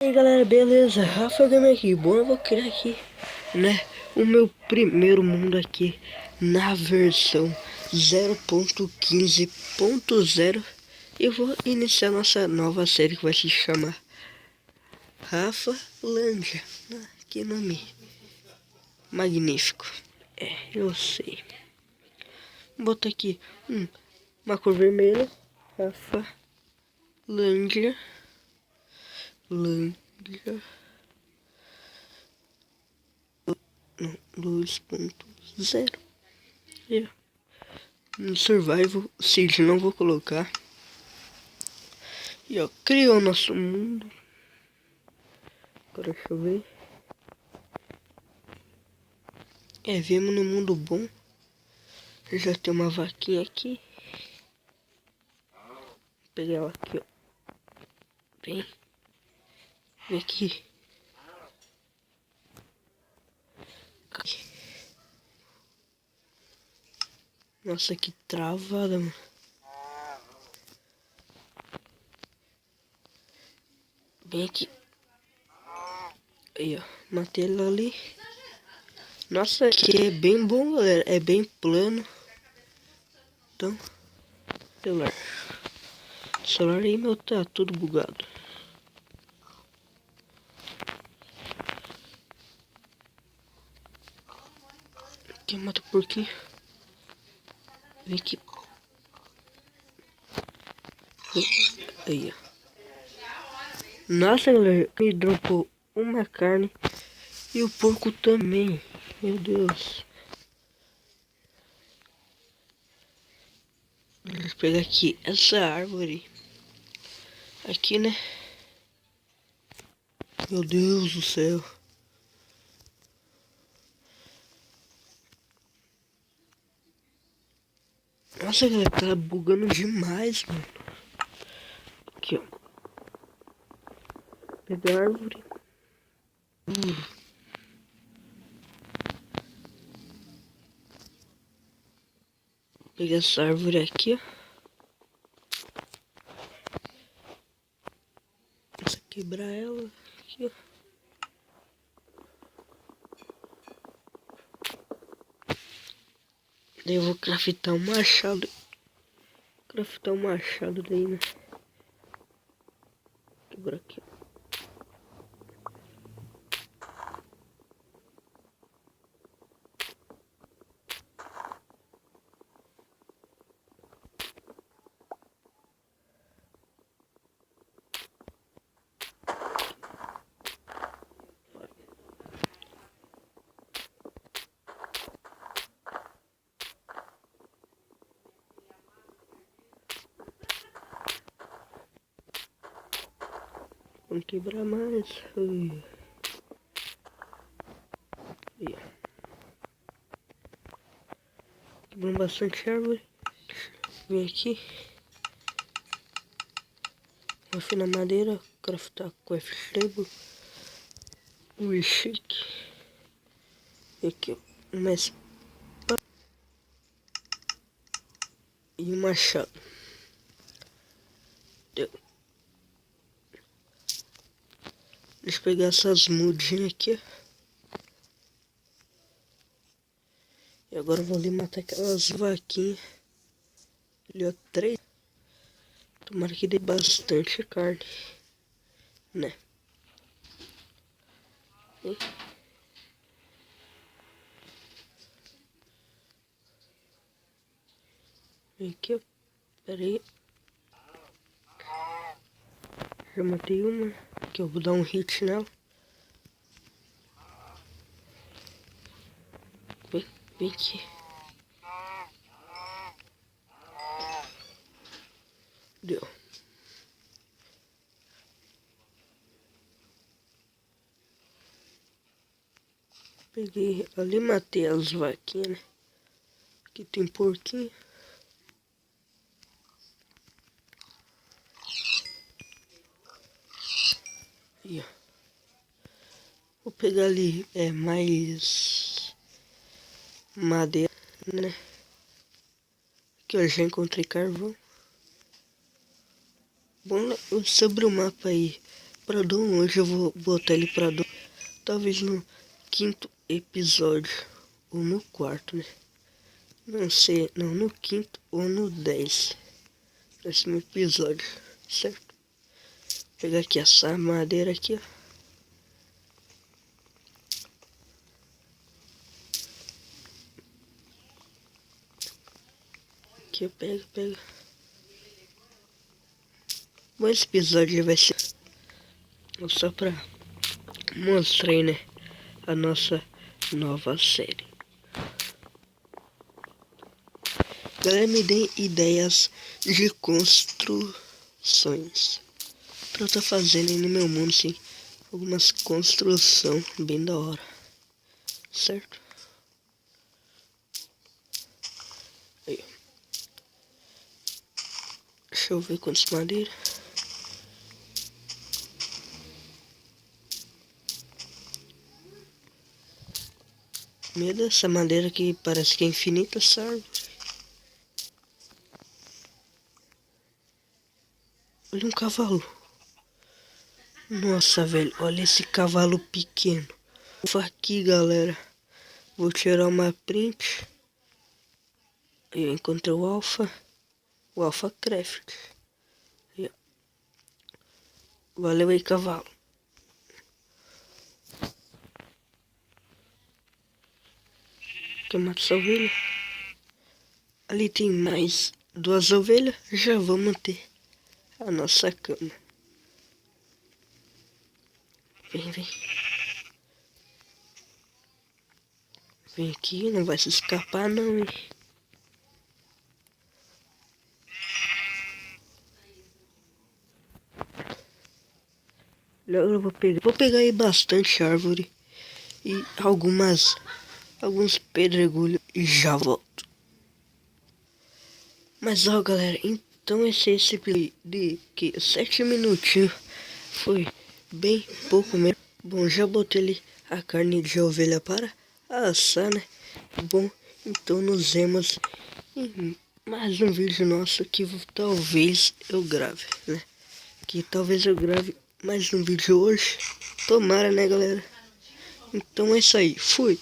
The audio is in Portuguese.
E aí galera, beleza? Rafa Gamer aqui. Bom, eu vou criar aqui, né, o meu primeiro mundo aqui na versão 0.15.0 e vou iniciar nossa nova série que vai se chamar Rafa Lândia. Que nome magnífico. É, eu sei. Vou botar aqui uma cor vermelha. Rafa Lândia. Lândia. 2.0. No Survival Seed não vou colocar. E ó, criou o nosso mundo. Agora deixa eu ver. Viemos no mundo bom. Já tem uma vaquinha aqui. Vou pegar ela aqui, ó. Vem aqui. Nossa, que travada, mano. Vem aqui. Aí, ó. Matei ela ali. Nossa, aqui é bem bom, galera. É bem plano. Então, celular. Celular aí, meu, tá tudo bugado. Aqui, mata por aqui. Vem aqui. Aí, ó. Nossa, galera, me dropou uma carne e o porco também. Meu Deus. Vou pegar aqui essa árvore. Aqui, né? Meu Deus do céu. Nossa, galera, tá bugando demais, mano. Aqui, ó. Pegar a árvore. Pegar essa árvore aqui, ó. Vou quebrar ela. Aqui, ó. Daí eu vou craftar um machado. Craftar um machado daí, né? Quebrar aqui, ó. Vamos quebrar mais. Aí. Quebramos bastante árvore. Vem aqui. Vou afinar madeira. Craftar com F-Table. Um chique. E aqui, ó. Uma espada. E um machado. Deu. Deixa eu pegar essas mudinhas aqui, ó. E agora eu vou ali matar aquelas vaquinhas. Ali, ó, 3. Tomara que dê bastante carne, né? Vem aqui, ó. Pera aí. Já matei uma. Aqui eu vou dar um hit nela. Vem aqui. Deu. Peguei ali, matei as vaquinhas, né? Aqui tem porquinho. Aí, ó. Vou pegar ali mais madeira, né? Aqui eu já encontrei carvão. Bom, sobre o mapa aí, pra Dom. Hoje eu vou botar ele pra Dom. Talvez no quinto episódio. Ou no quarto, né? Não sei, não, no quinto ou no 10. Próximo episódio, certo? Vou pegar aqui essa madeira aqui, ó. Aqui eu pego. Bom, esse episódio vai ser só pra mostrar aí, né? A nossa nova série. Galera, me deem ideias de construções pra eu estar fazendo aí no meu mundo, sim. Algumas construções bem da hora, certo? Aí. Deixa eu ver quantas madeiras. Medo dessa madeira que parece que é infinita, essa árvore. Olha um cavalo. Nossa, velho, olha esse cavalo pequeno. Vou aqui, galera. Vou tirar uma print. Eu encontrei o Alpha Craft. Aí, valeu aí, cavalo. Quer matar essa ovelha? Ali tem mais 2 ovelhas. Já vamos ter a nossa cama. Vem. Vem aqui, não vai se escapar não, hein? Eu vou pegar aí bastante árvore e alguns pedregulhos e já volto. Mas ó, galera, então esse episódio de que 7 minutinhos foi bem pouco mesmo. Bom, já botei ali a carne de ovelha para assar, né? Bom, então nos vemos em mais um vídeo nosso que talvez eu grave, né? Que talvez eu grave mais um vídeo hoje. Tomara, né, galera? Então é isso aí. Fui!